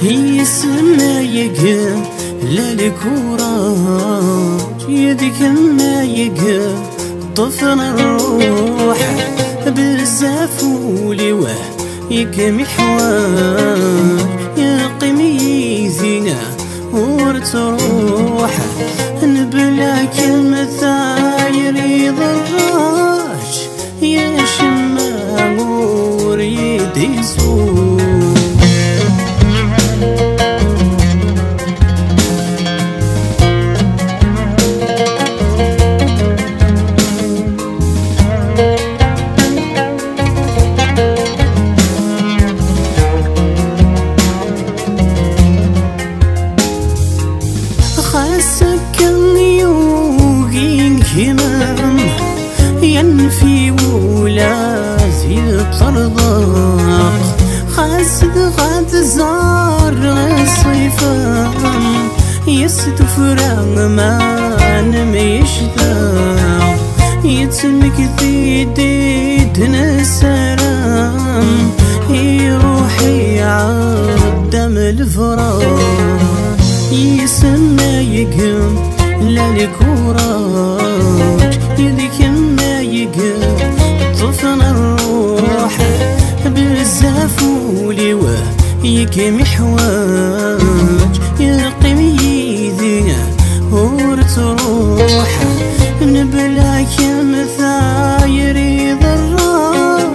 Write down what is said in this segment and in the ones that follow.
هي السمايق للكوراج يدك مايق طفن الروح بزاف ولواه يكمي حواج يقيم يزينا ورتروح نبلاك المثاير يضراج يا شمامور يدي سوق خاسك يوقين همام ينفي ولازي طرضاق خاسد غاد زار الصيفان يستفرغ ما نميشذا يتمك ثيديد نسرام يروحي عدم الفراق يسمى للكوراج يديك مايق طفن الروح بزاف ولواه يكمي حواج يقيم يذينا ورتروح نبلاك مثاير يضراج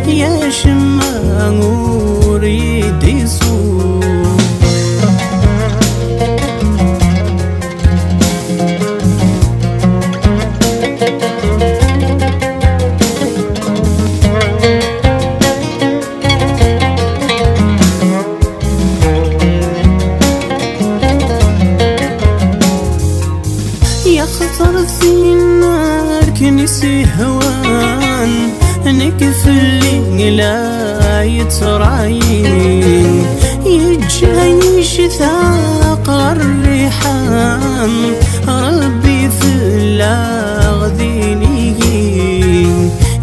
يا شمامور يدي سوق يخطر في النار كنسي هوان نكفلي لا يتراين يجيش ثاق الريحان ربي في اللاغذيني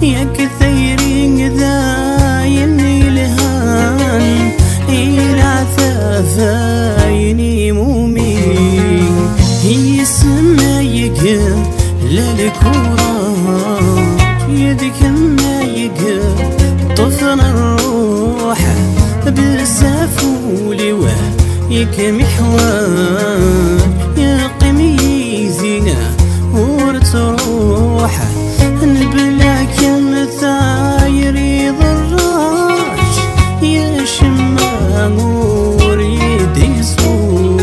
يا كثيرين ذاين الهان إلى ثافايني مومين هي السمايق للكوراج يدك مايق طفن الروح بزاف ولواه يكمي حواج يقيم يزينا ورتروح نبلاك مثاير يضراج يا شمامور يدي سوق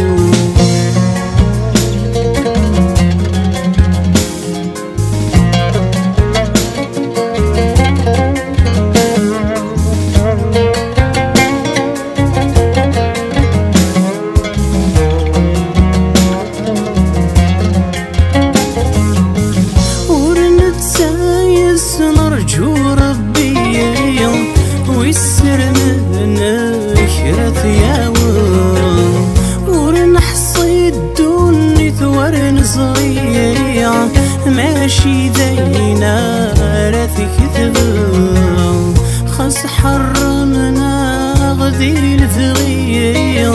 نرجو ربي ويسر من خيرة ياوم ورنحصي الدنيا ثور نصريع ماشي ذينا راثي كذبا خاص حرمنا غذي الفغيع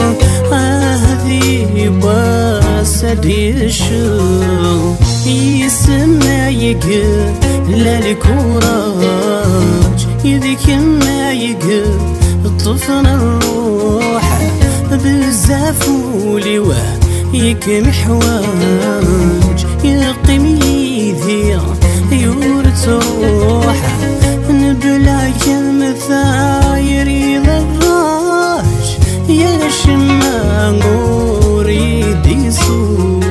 هذي باسدي الشو يسمايق للكوراج يديك مايق طفن الروح بزاف ولواه يكمي حواج يقيم يذيع يورتروح نبلاك مثاير يضراج يا شمامور يدي سوق